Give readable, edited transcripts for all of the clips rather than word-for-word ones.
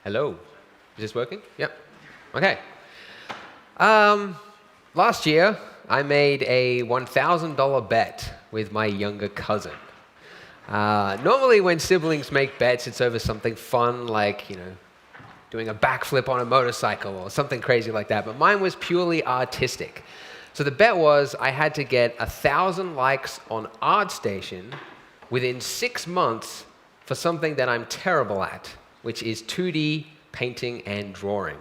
Hello. Is this working? Yep. Okay. Last year, I made a $1,000 bet with my younger cousin. Normally, when siblings make bets, it's over something fun like, doing a backflip on a motorcycle or something crazy like that. But mine was purely artistic. So the bet was I had to get 1,000 likes on ArtStation within 6 months for something that I'm terrible at, which is 2D painting and drawing.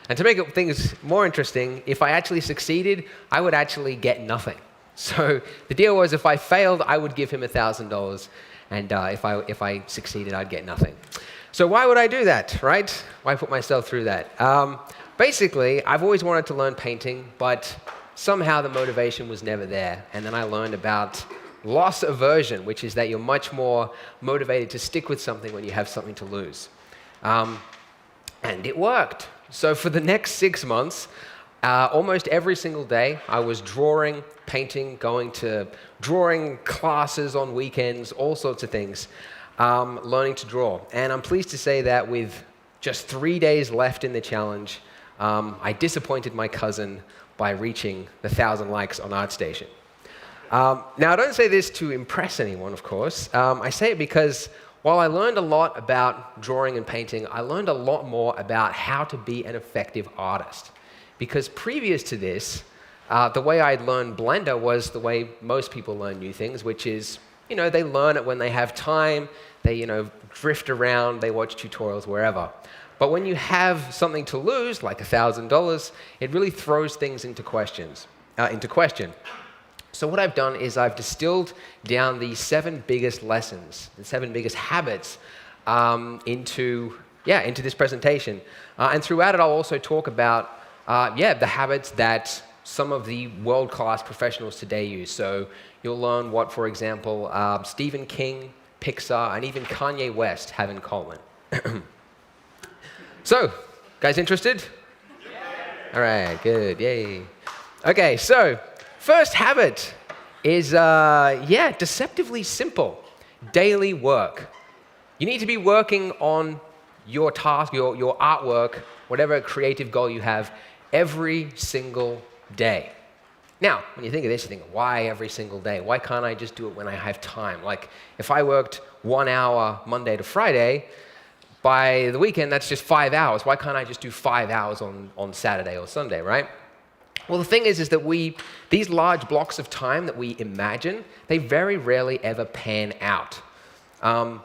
And to make things more interesting, if I actually succeeded, I would actually get nothing. So the deal was if I failed, I would give him $1,000, and if I succeeded, I'd get nothing. So why would I do that, right? Why put myself through that? Basically, I've always wanted to learn painting, but somehow the motivation was never there. And then I learned about loss aversion, which is that you're much more motivated to stick with something when you have something to lose. And it worked. So for the next 6 months, almost every single day, I was drawing, painting, going to drawing classes on weekends, all sorts of things, learning to draw. And I'm pleased to say that with just 3 days left in the challenge, I disappointed my cousin by reaching the 1,000 likes on ArtStation. Now, I don't say this to impress anyone, of course. I say it because while I learned a lot about drawing and painting, I learned a lot more about how to be an effective artist. Because previous to this, the way I'd learned Blender was the way most people learn new things, which is, they learn it when they have time, they, drift around, they watch tutorials wherever. But when you have something to lose, like $1,000, it really throws things into question. So what I've done is I've distilled down the 7 biggest lessons, the 7 biggest habits into this presentation. And throughout it, I'll also talk about the habits that some of the world-class professionals today use. So you'll learn what, for example, Stephen King, Pixar, and even Kanye West have in common. So, guys interested? Yeah. All right, good, yay. Okay, so first habit is, deceptively simple. Daily work. You need to be working on your task, your artwork, whatever creative goal you have, every single day. Now, when you think of this, you think, why every single day? Why can't I just do it when I have time? Like, if I worked 1 hour Monday to Friday, by the weekend, that's just 5 hours. Why can't I just do 5 hours on Saturday or Sunday, right? Well, the thing is that these large blocks of time that we imagine, they very rarely ever pan out. And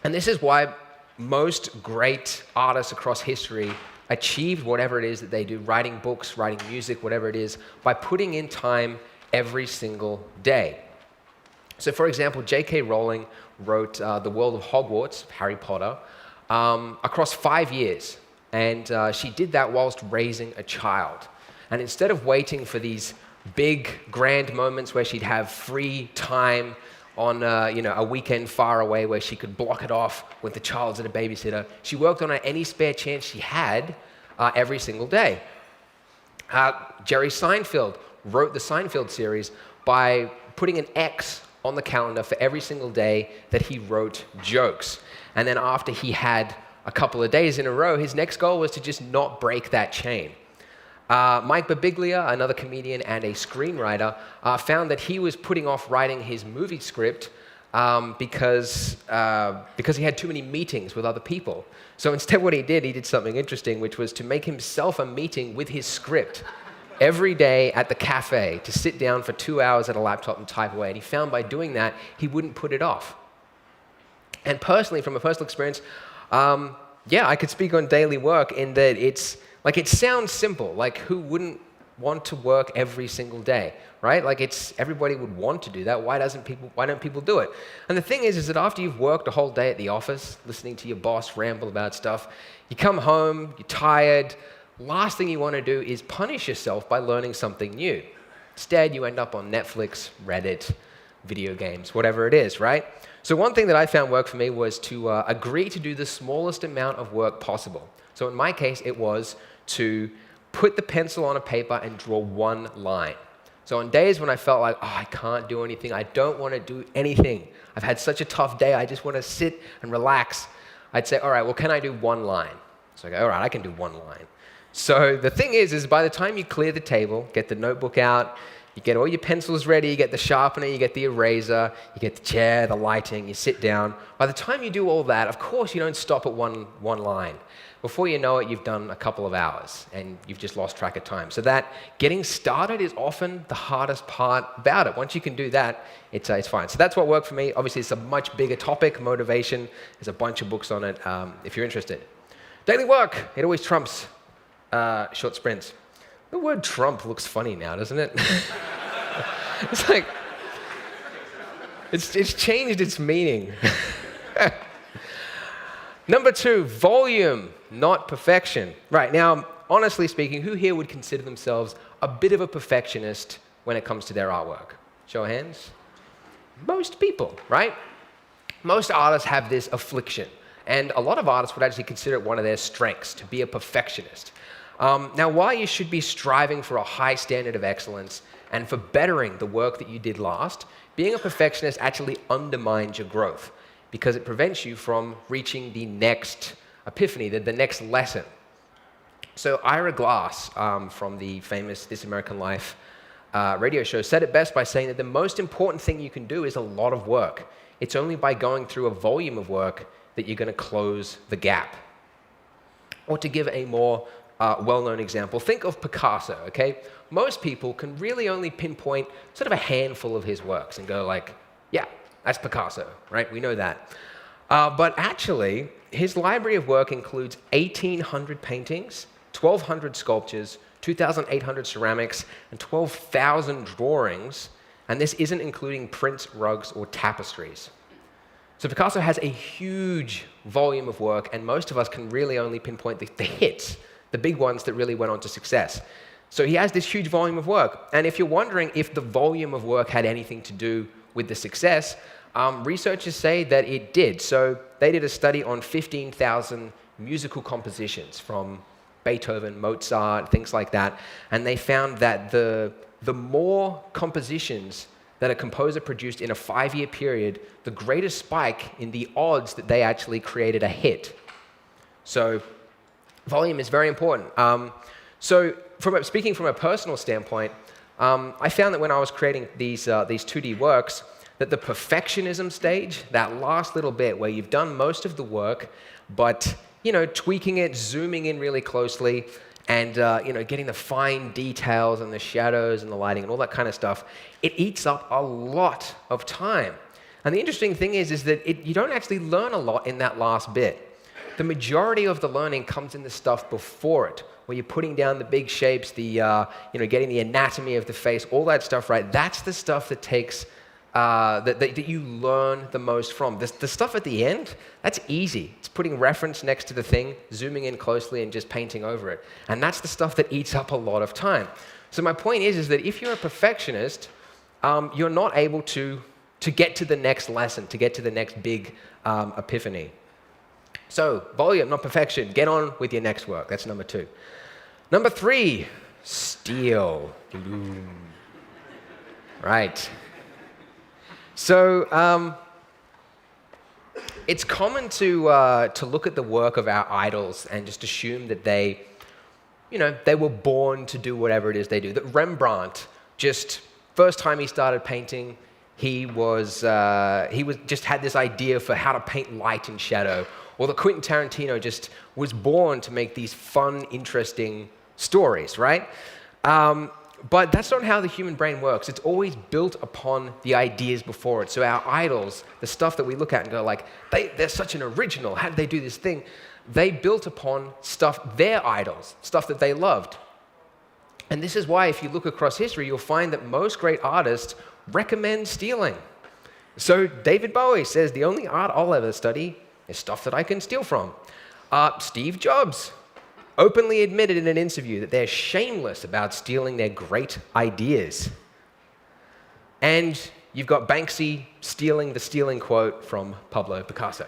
this is why most great artists across history achieved whatever it is that they do, writing books, writing music, whatever it is, by putting in time every single day. So, for example, J.K. Rowling wrote The World of Hogwarts, Harry Potter, across 5 years. And she did that whilst raising a child. And instead of waiting for these big, grand moments where she'd have free time on a weekend far away where she could block it off with the child's and a babysitter, she worked on any spare chance she had every single day. Jerry Seinfeld wrote the Seinfeld series by putting an X on the calendar for every single day that he wrote jokes. And then after he had a couple of days in a row, his next goal was to just not break that chain. Mike Birbiglia, another comedian and a screenwriter, found that he was putting off writing his movie script because he had too many meetings with other people. So instead what he did something interesting, which was to make himself a meeting with his script every day at the cafe, to sit down for 2 hours at a laptop and type away. And he found by doing that, he wouldn't put it off. And personally, from a personal experience, I could speak on daily work in that it sounds simple. Like, who wouldn't want to work every single day, right? Like, everybody would want to do that. Why don't people do it? And the thing is that after you've worked a whole day at the office, listening to your boss ramble about stuff, you come home, you're tired. Last thing you want to do is punish yourself by learning something new. Instead, you end up on Netflix, Reddit, video games, whatever it is, right? So one thing that I found worked for me was to agree to do the smallest amount of work possible. So in my case, it was to put the pencil on a paper and draw 1 line. So on days when I felt like, I can't do anything, I don't want to do anything, I've had such a tough day, I just want to sit and relax, I'd say, all right, well, can I do one line? So I go, all right, I can do one line. So the thing is by the time you clear the table, get the notebook out, you get all your pencils ready, you get the sharpener, you get the eraser, you get the chair, the lighting, you sit down. By the time you do all that, of course, you don't stop at one line. Before you know it, you've done a couple of hours and you've just lost track of time. So that getting started is often the hardest part about it. Once you can do that, it's fine. So that's what worked for me. Obviously, it's a much bigger topic, motivation. There's a bunch of books on it if you're interested. Daily work, it always trumps short sprints. The word trump looks funny now, doesn't it? It's like, it's changed its meaning. Number 2, volume, not perfection. Right, now, honestly speaking, who here would consider themselves a bit of a perfectionist when it comes to their artwork? Show of hands. Most people, right? Most artists have this affliction, and a lot of artists would actually consider it one of their strengths, to be a perfectionist. Now, while you should be striving for a high standard of excellence and for bettering the work that you did last, being a perfectionist actually undermines your growth because it prevents you from reaching the next epiphany, the next lesson. So Ira Glass from the famous This American Life radio show said it best by saying that the most important thing you can do is a lot of work. It's only by going through a volume of work that you're going to close the gap. Or to give a more well-known example, think of Picasso, okay? Most people can really only pinpoint sort of a handful of his works and go like, yeah, that's Picasso, right? We know that. But actually, his library of work includes 1,800 paintings, 1,200 sculptures, 2,800 ceramics, and 12,000 drawings, and this isn't including prints, rugs, or tapestries. So Picasso has a huge volume of work, and most of us can really only pinpoint the hits, the big ones that really went on to success. So he has this huge volume of work, and if you're wondering if the volume of work had anything to do with the success, researchers say that it did. So they did a study on 15,000 musical compositions from Beethoven, Mozart, things like that, and they found that the more compositions that a composer produced in a 5-year period, the greater spike in the odds that they actually created a hit. So volume is very important. So speaking from a personal standpoint, I found that when I was creating these 2D works, that the perfectionism stage, that last little bit where you've done most of the work, but tweaking it, zooming in really closely, and getting the fine details and the shadows and the lighting and all that kind of stuff, it eats up a lot of time. And the interesting thing is that you don't actually learn a lot in that last bit. The majority of the learning comes in the stuff before it, where you're putting down the big shapes, getting the anatomy of the face, all that stuff, right? That's the stuff that takes that you learn the most from. The stuff at the end, that's easy. It's putting reference next to the thing, zooming in closely, and just painting over it. And that's the stuff that eats up a lot of time. So my point is that if you're a perfectionist, you're not able to get to the next lesson, to get to the next big epiphany. So volume, not perfection. Get on with your next work. That's number 2. Number 3, steal. Right. So it's common to look at the work of our idols and just assume that they were born to do whatever it is they do. That Rembrandt, just first time he started painting, he just had this idea for how to paint light and shadow. Or that Quentin Tarantino just was born to make these fun, interesting stories, right? But that's not how the human brain works. It's always built upon the ideas before it. So our idols, the stuff that we look at and go like, they're such an original. How did they do this thing? They built upon stuff, their idols, stuff that they loved. And this is why if you look across history, you'll find that most great artists recommend stealing. So David Bowie says, the only art I'll ever study is stuff that I can steal from. Steve Jobs openly admitted in an interview that they're shameless about stealing their great ideas. And you've got Banksy stealing the stealing quote from Pablo Picasso.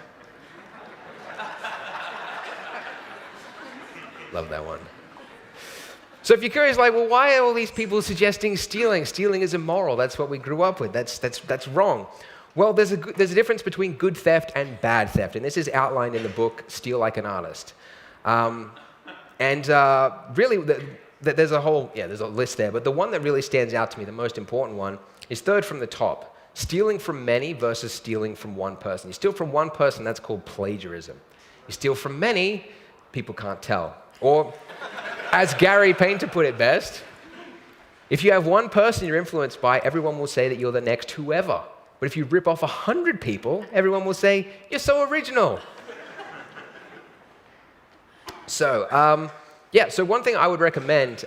Love that one. So if you're curious, like, well, why are all these people suggesting stealing? Stealing is immoral. That's what we grew up with. That's wrong. Well, there's a difference between good theft and bad theft, and this is outlined in the book Steal Like an Artist. Really, there's a list there, but the one that really stands out to me, the most important one, is third from the top. Stealing from many versus stealing from one person. You steal from one person, that's called plagiarism. You steal from many, people can't tell. Or, as Gary Painter put it best, if you have one person you're influenced by, everyone will say that you're the next whoever. But if you rip off 100 people, everyone will say, you're so original. So one thing I would recommend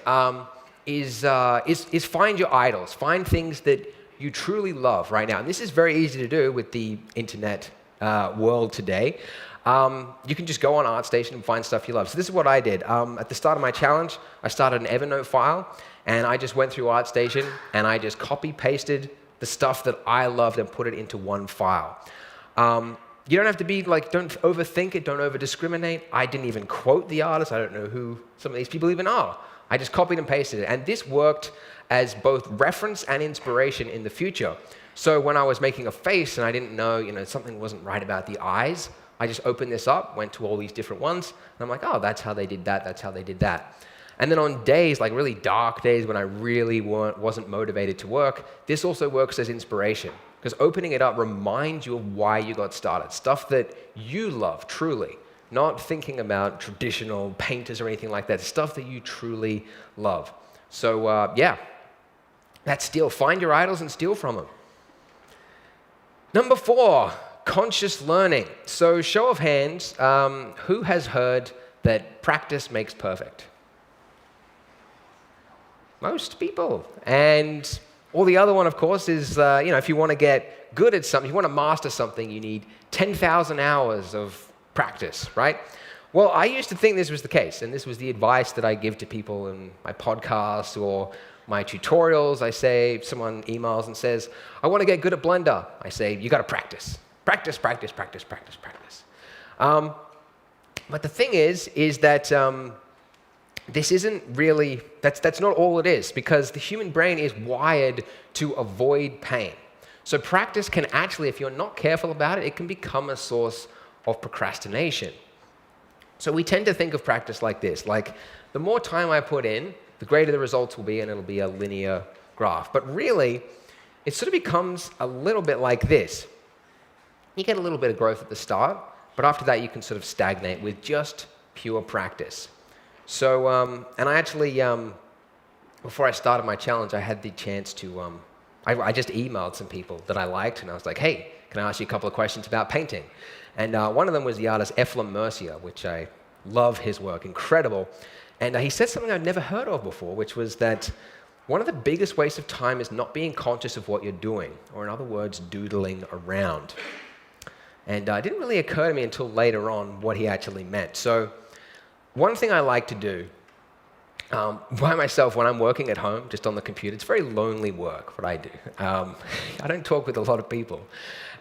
is find your idols. Find things that you truly love right now. And this is very easy to do with the internet world today. You can just go on ArtStation and find stuff you love. So this is what I did. At the start of my challenge, I started an Evernote file, and I just went through ArtStation, and I just copy-pasted the stuff that I loved and put it into one file. You don't have to be don't overthink it, don't over-discriminate. I didn't even quote the artist. I don't know who some of these people even are. I just copied and pasted it. And this worked as both reference and inspiration in the future. So when I was making a face and I didn't know, something wasn't right about the eyes, I just opened this up, went to all these different ones, and I'm like, oh, that's how they did that, that's how they did that. And then on days, like really dark days when I really wasn't motivated to work, this also works as inspiration. Because opening it up reminds you of why you got started. Stuff that you love, truly. Not thinking about traditional painters or anything like that. Stuff that you truly love. So that's steal. Find your idols and steal from them. Number 4, conscious learning. So show of hands, who has heard that practice makes perfect? Most people. And the other one, of course, is, if you want to get good at something, you want to master something, you need 10,000 hours of practice, right? Well, I used to think this was the case, and this was the advice that I give to people in my podcasts or my tutorials. I say, someone emails and says, I want to get good at Blender. I say, you got to practice. Practice, practice, practice, practice, practice. But the thing is that this isn't really, that's not all it is, because the human brain is wired to avoid pain. So practice can actually, if you're not careful about it, it can become a source of procrastination. So we tend to think of practice like this, like the more time I put in, the greater the results will be, and it'll be a linear graph. But really, it sort of becomes a little bit like this. You get a little bit of growth at the start, but after that you can sort of stagnate with just pure practice. So, and I actually, before I started my challenge, I had the chance to, I just emailed some people that I liked, and I was like, hey, can I ask you a couple of questions about painting? And one of them was the artist Eflem Mercier, which I love his work, incredible. And he said something I'd never heard of before, which was that one of the biggest wastes of time is not being conscious of what you're doing, or in other words, doodling around. And it didn't really occur to me until later on what he actually meant. So one thing I like to do by myself when I'm working at home, just on the computer, it's very lonely work, what I do. I don't talk with a lot of people.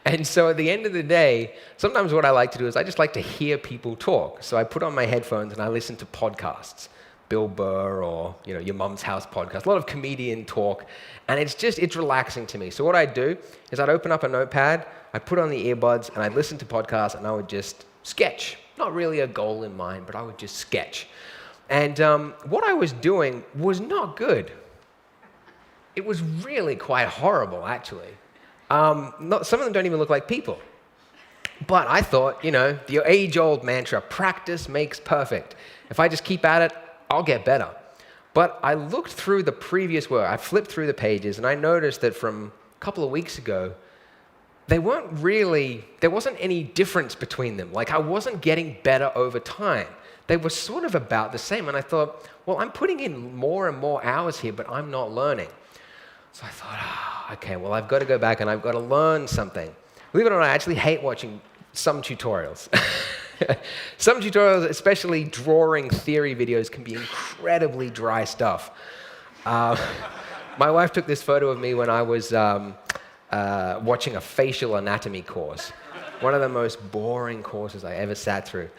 And so at the end of the day, sometimes what I like to do is I just like to hear people talk. So I put on my headphones and I listen to podcasts, Bill Burr or Your Mum's House podcast, a lot of comedian talk, and it's relaxing to me. So what I'd do is I'd open up a notepad, I'd put on the earbuds, and I'd listen to podcasts, and I would just sketch. Not really a goal in mind, but I would just sketch. And what I was doing was not good. It was really quite horrible, actually. Some of them don't even look like people. But I thought, the age-old mantra, practice makes perfect. If I just keep at it, I'll get better. But I looked through the previous work. I flipped through the pages, and I noticed that from a couple of weeks ago, there wasn't any difference between them. Like, I wasn't getting better over time. They were sort of about the same. And I thought, well, I'm putting in more and more hours here, but I'm not learning. So I thought, okay, well, I've got to go back and I've got to learn something. Believe it or not, I actually hate watching some tutorials. Some tutorials, especially drawing theory videos, can be incredibly dry stuff. My wife took this photo of me when I was watching a facial anatomy course. One of the most boring courses I ever sat through.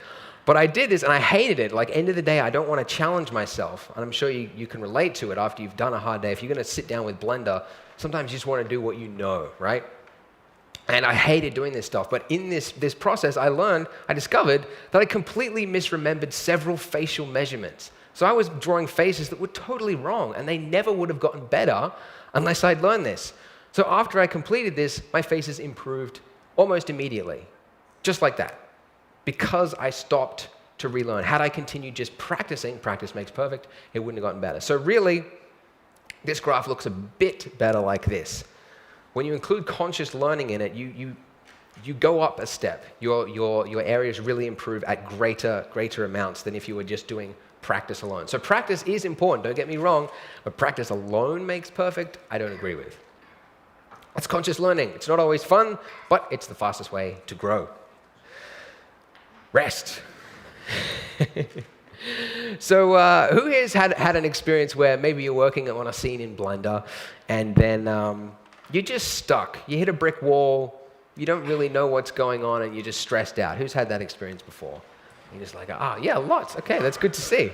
But I did this, and I hated it. Like, end of the day, I don't want to challenge myself. And I'm sure you can relate to it after you've done a hard day. If you're going to sit down with Blender, sometimes you just want to do what you know, right? And I hated doing this stuff. But in this process, I discovered that I completely misremembered several facial measurements. So I was drawing faces that were totally wrong, and they never would have gotten better unless I'd learned this. So after I completed this, my faces improved almost immediately, just like that, because I stopped to relearn. Had I continued just practicing, practice makes perfect, it wouldn't have gotten better. So really, this graph looks a bit better like this. When you include conscious learning in it, you go up a step. Your areas really improve at greater amounts than if you were just doing practice alone. So practice is important, don't get me wrong, but practice alone makes perfect, I don't agree with. That's conscious learning. It's not always fun, but it's the fastest way to grow. Rest. So who here's had an experience where maybe you're working on a scene in Blender and then you're just stuck. You hit a brick wall, you don't really know what's going on, and you're just stressed out. Who's had that experience before? You're just like, yeah, lots. Okay, that's good to see.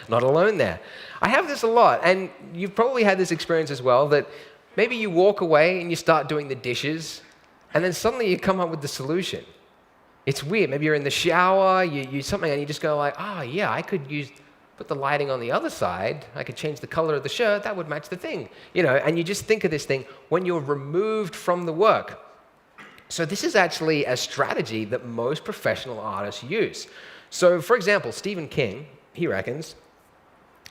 Not alone there. I have this a lot, and you've probably had this experience as well, that maybe you walk away and you start doing the dishes, and then suddenly you come up with the solution. It's weird. Maybe you're in the shower, you use something, and you just go like, yeah, I could put the lighting on the other side, I could change the color of the shirt, that would match the thing. And you just think of this thing when you're removed from the work. So this is actually a strategy that most professional artists use. So for example, Stephen King, he reckons,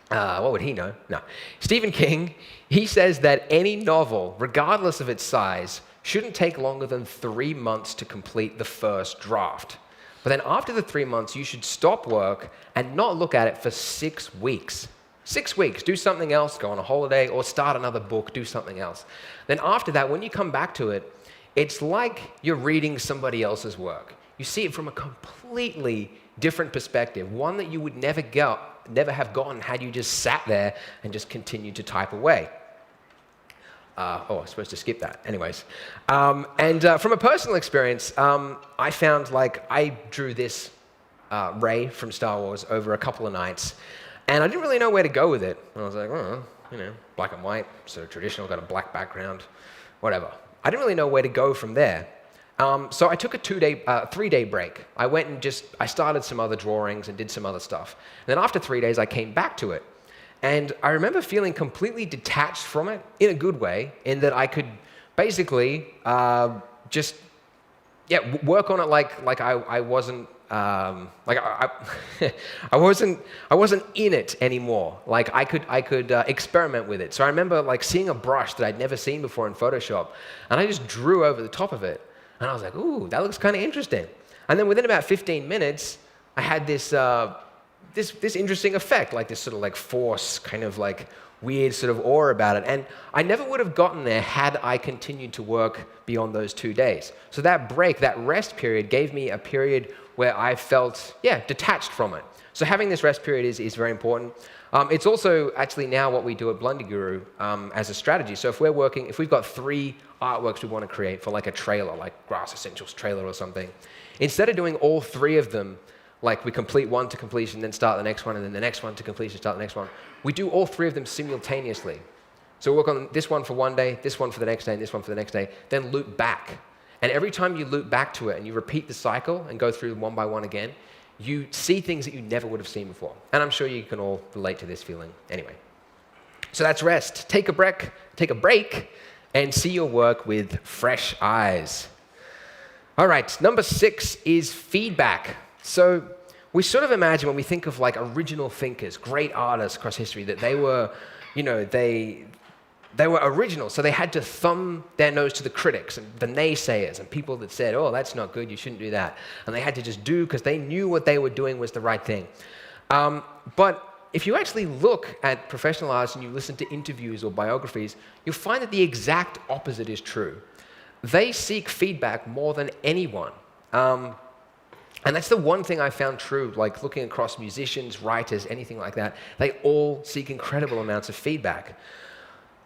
what would he know? No. Stephen King, he says that any novel, regardless of its size, shouldn't take longer than 3 months to complete the first draft. But then after the 3 months, you should stop work and not look at it for 6 weeks. 6 weeks, do something else, go on a holiday, or start another book, do something else. Then after that, when you come back to it, it's like you're reading somebody else's work. You see it from a completely different perspective, one that you would never have gotten had you just sat there and just continued to type away. I was supposed to skip that. Anyways. From a personal experience, I found I drew this Rey from Star Wars over a couple of nights, and I didn't really know where to go with it. And I was like, black and white, sort of traditional, got a black background, whatever. I didn't really know where to go from there. So I took a 3-day break. I went and I started some other drawings and did some other stuff. And then after 3 days, I came back to it. And I remember feeling completely detached from it in a good way, in that I could basically work on it like I wasn't I wasn't in it anymore. Like I could experiment with it. So I remember seeing a brush that I'd never seen before in Photoshop, and I just drew over the top of it, and I was like, ooh, that looks kind of interesting. And then within about 15 minutes, I had this interesting effect, this sort of force, kind of weird sort of aura about it. And I never would have gotten there had I continued to work beyond those 2 days. So that break, that rest period, gave me a period where I felt, detached from it. So having this rest period is very important. It's also actually now what we do at Blender Guru as a strategy. So if we've got 3 artworks we want to create for a trailer, like Grass Essentials trailer or something, instead of doing all 3 of them, we complete one to completion, then start the next one, and then the next one to completion, start the next one. We do all 3 of them simultaneously. So we'll work on this one for one day, this one for the next day, and this one for the next day, then loop back. And every time you loop back to it and you repeat the cycle and go through one by one again, you see things that you never would have seen before. And I'm sure you can all relate to this feeling anyway. So that's rest. Take a break, and see your work with fresh eyes. All right, number 6 is feedback. So we sort of imagine when we think of original thinkers, great artists across history, that they were, they were original. So they had to thumb their nose to the critics and the naysayers and people that said, oh, that's not good, you shouldn't do that. And they had to just do because they knew what they were doing was the right thing. But if you actually look at professional artists and you listen to interviews or biographies, you'll find that the exact opposite is true. They seek feedback more than anyone. And that's the one thing I found true, looking across musicians, writers, anything like that, they all seek incredible amounts of feedback.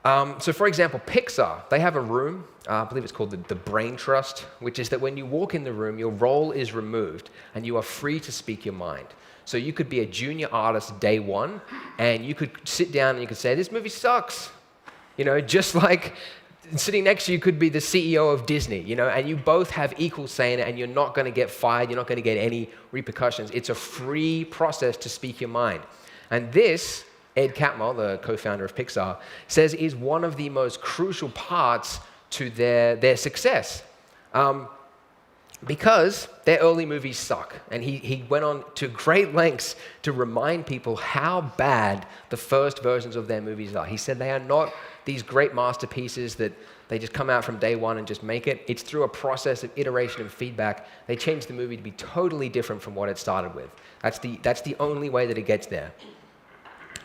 So for example, Pixar, they have a room, I believe it's called the Brain Trust, which is that when you walk in the room, your role is removed and you are free to speak your mind. So you could be a junior artist day 1, and you could sit down and you could say, this movie sucks. Just like sitting next to you could be the CEO of Disney, and you both have equal say in it, and you're not going to get fired, you're not going to get any repercussions. It's a free process to speak your mind. And this, Ed Catmull, the co-founder of Pixar, says is one of the most crucial parts to their success. Because their early movies suck. And he went on to great lengths to remind people how bad the first versions of their movies are. He said they are not these great masterpieces that they just come out from day one and just make it. It's through a process of iteration and feedback. They changed the movie to be totally different from what it started with. That's the only way that it gets there.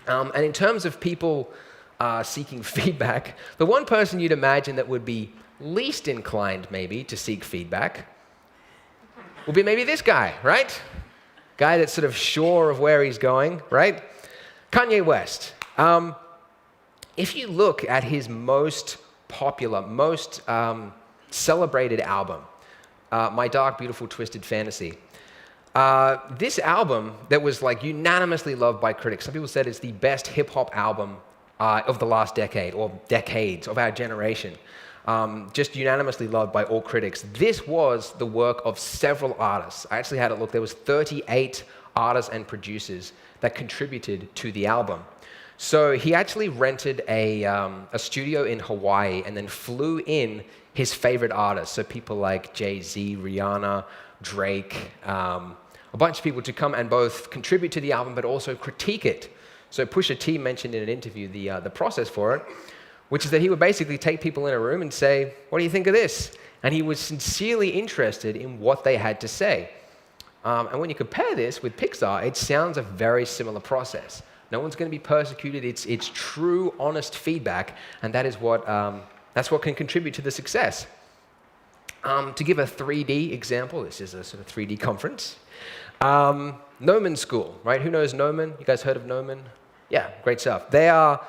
And in terms of people seeking feedback, the one person you'd imagine that would be least inclined maybe to seek feedback will be maybe this guy, right? Guy that's sort of sure of where he's going, right? Kanye West. If you look at his most popular, most celebrated album, My Dark, Beautiful, Twisted Fantasy, this album that was like unanimously loved by critics. Some people said it's the best hip-hop album of the last decade, or decades of our generation. Just unanimously loved by all critics. This was the work of several artists. I actually had a look. There was 38 artists and producers that contributed to the album. So he actually rented a studio in Hawaii and then flew in his favorite artists. So people like Jay-Z, Rihanna, Drake, a bunch of people to come and both contribute to the album but also critique it. So Pusha T mentioned in an interview the process for it, which is that he would basically take people in a room and say, what do you think of this? And he was sincerely interested in what they had to say. And when you compare this with Pixar, it sounds a very similar process. No one's going to be persecuted. It's true, honest feedback, and that is that's what can contribute to the success. To give a 3D example, this is a sort of 3D conference. Gnomon School, right? Who knows Gnomon? You guys heard of Gnomon? Yeah, great stuff. They are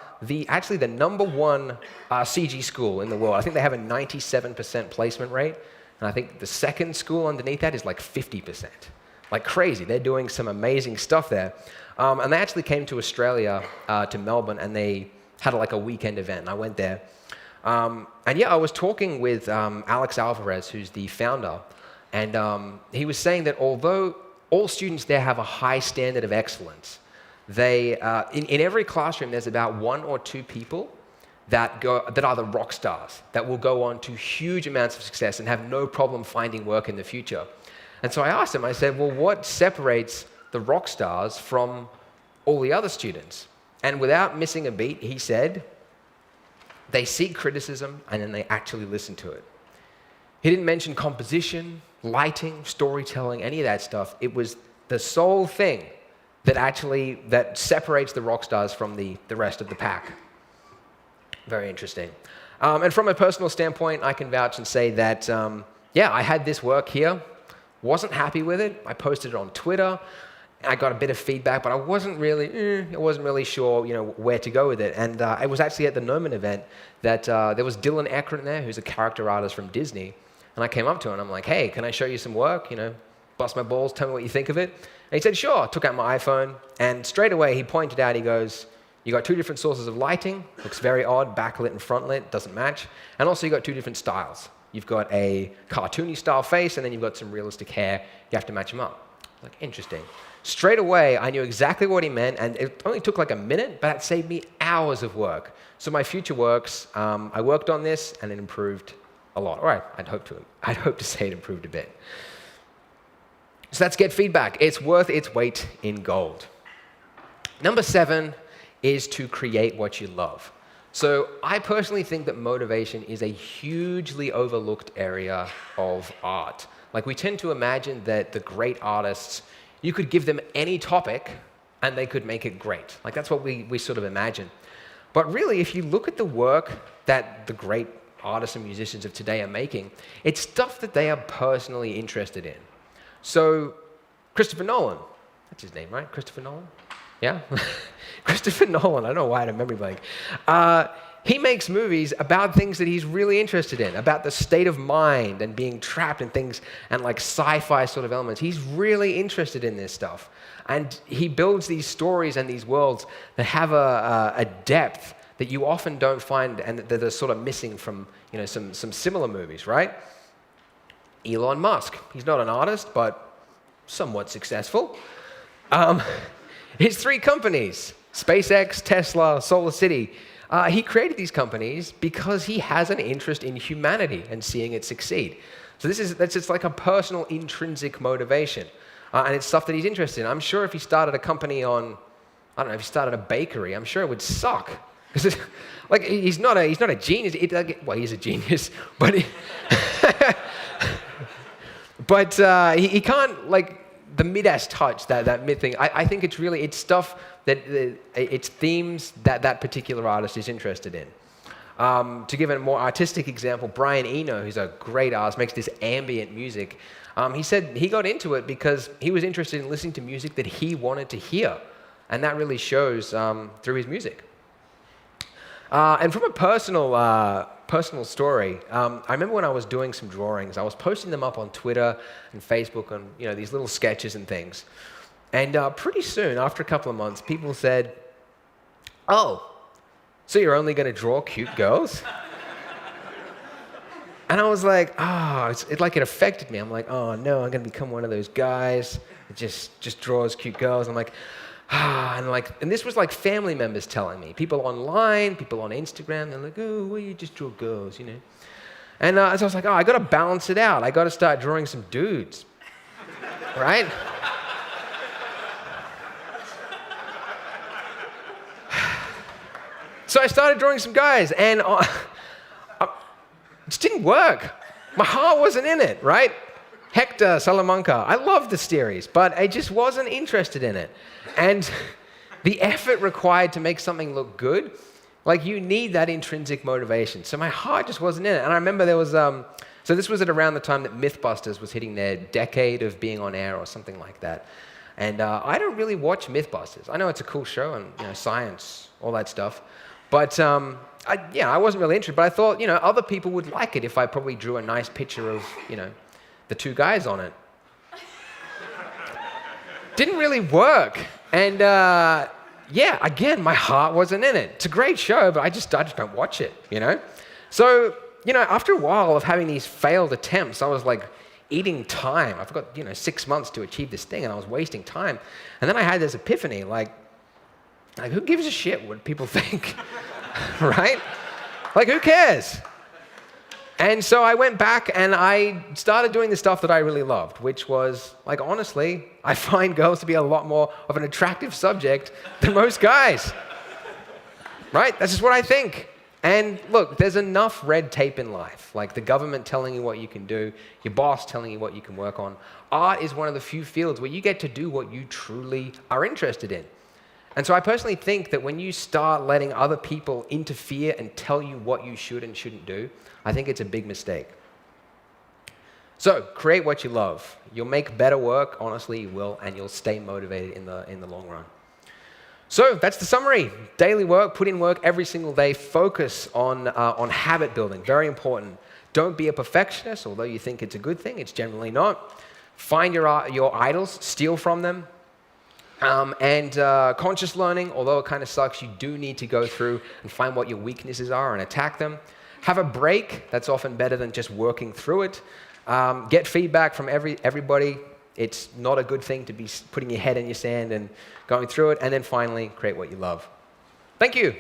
actually the #1 CG school in the world. I think they have a 97% placement rate, and I think the second school underneath that is like 50%. Like crazy. They're doing some amazing stuff there. And they actually came to Australia, to Melbourne, and they had like a weekend event, and I went there. And yeah, I was talking with Alex Alvarez, who's the founder, and he was saying that although all students there have a high standard of excellence, they, in every classroom, there's about 1 or 2 people that are the rock stars, that will go on to huge amounts of success and have no problem finding work in the future. And so I asked him, I said, well, what separates the rock stars from all the other students? And without missing a beat, he said, they seek criticism and then they actually listen to it. He didn't mention composition, lighting, storytelling, any of that stuff. It was the sole thing that separates the rock stars from the rest of the pack. Very interesting. And from a personal standpoint, I can vouch and say that, yeah, I had this work here, wasn't happy with it. I posted it on Twitter. I got a bit of feedback, but I wasn't really sure, where to go with it. And it was actually at the Gnomon event that there was Dylan Eckert there, who's a character artist from Disney. And I came up to him and I'm like, hey, can I show you some work? Bust my balls, tell me what you think of it. And he said, sure. Took out my iPhone, and straight away he pointed out, he goes, you got 2 different sources of lighting, looks very odd, backlit and frontlit, doesn't match. And also you got 2 different styles. You've got a cartoony style face, and then you've got some realistic hair. You have to match them up. Like, interesting. Straight away, I knew exactly what he meant, and it only took like a minute, but that saved me hours of work. So my future works, I worked on this, and it improved a lot. All right, I'd hope to say it improved a bit. So that's get feedback. It's worth its weight in gold. Number 7 is to create what you love. So I personally think that motivation is a hugely overlooked area of art. Like, we tend to imagine that the great artists, you could give them any topic and they could make it great. Like, that's what we sort of imagine. But really, if you look at the work that the great artists and musicians of today are making, it's stuff that they are personally interested in. So Christopher Nolan, that's his name, right? Christopher Nolan? Yeah? Christopher Nolan, I don't know why I had a memory blank. He makes movies about things that he's really interested in, about the state of mind and being trapped in things and like sci-fi sort of elements. He's really interested in this stuff. And he builds these stories and these worlds that have a depth that you often don't find and that are sort of missing from some similar movies, right? Elon Musk. He's not an artist, but somewhat successful. His 3 companies, SpaceX, Tesla, Solar City, he created these companies because he has an interest in humanity and seeing it succeed. So that's just like a personal intrinsic motivation. And it's stuff that he's interested in. I'm sure if he started a company if he started a bakery, I'm sure it would suck. Because like he's not a genius. He's a genius, but he can't like the Midas touch, that mid thing. I think it's stuff that it's themes that particular artist is interested in. To give a more artistic example, Brian Eno, who's a great artist, makes this ambient music. He said he got into it because he was interested in listening to music that he wanted to hear, and that really shows through his music. And from a personal story, I remember when I was doing some drawings, I was posting them up on Twitter and Facebook on these little sketches and things. And pretty soon, after a couple of months, people said, "Oh, so you're only going to draw cute girls?" And I was like, it affected me. I'm like, oh no, I'm going to become one of those guys that just draws cute girls. I'm like, and this was like family members telling me, people online, people on Instagram, they're like, oh, well, you just draw girls, And so I was like, I got to balance it out. I got to start drawing some dudes, right? So I started drawing some guys, and it just didn't work. My heart wasn't in it, right? Hector, Salamanca, I loved the series, but I just wasn't interested in it. And the effort required to make something look good, like you need that intrinsic motivation. So my heart just wasn't in it. And I remember there was, so this was at around the time that Mythbusters was hitting their decade of being on air or something like that. And I don't really watch Mythbusters. I know it's a cool show and science, all that stuff. But I wasn't really interested. But I thought, other people would like it if I probably drew a nice picture of, the 2 guys on it. Didn't really work. And again, my heart wasn't in it. It's a great show, but I just don't watch it, So, after a while of having these failed attempts, I was like eating time. I've got, 6 months to achieve this thing, and I was wasting time. And then I had this epiphany, like who gives a shit what people think, right? Like, who cares? And so I went back and I started doing the stuff that I really loved, which was, like, honestly, I find girls to be a lot more of an attractive subject than most guys. Right? That's just what I think. And look, there's enough red tape in life, like the government telling you what you can do, your boss telling you what you can work on. Art is one of the few fields where you get to do what you truly are interested in. And so I personally think that when you start letting other people interfere and tell you what you should and shouldn't do, I think it's a big mistake. So create what you love. You'll make better work, honestly you will, and you'll stay motivated in the long run. So that's the summary. Daily work, put in work every single day. Focus on habit building, very important. Don't be a perfectionist, although you think it's a good thing, it's generally not. Find your idols, steal from them. Conscious learning, although it kind of sucks, you do need to go through and find what your weaknesses are and attack them. Have a break. That's often better than just working through it. Get feedback from everybody. It's not a good thing to be putting your head in your sand and going through it. And then finally, create what you love. Thank you.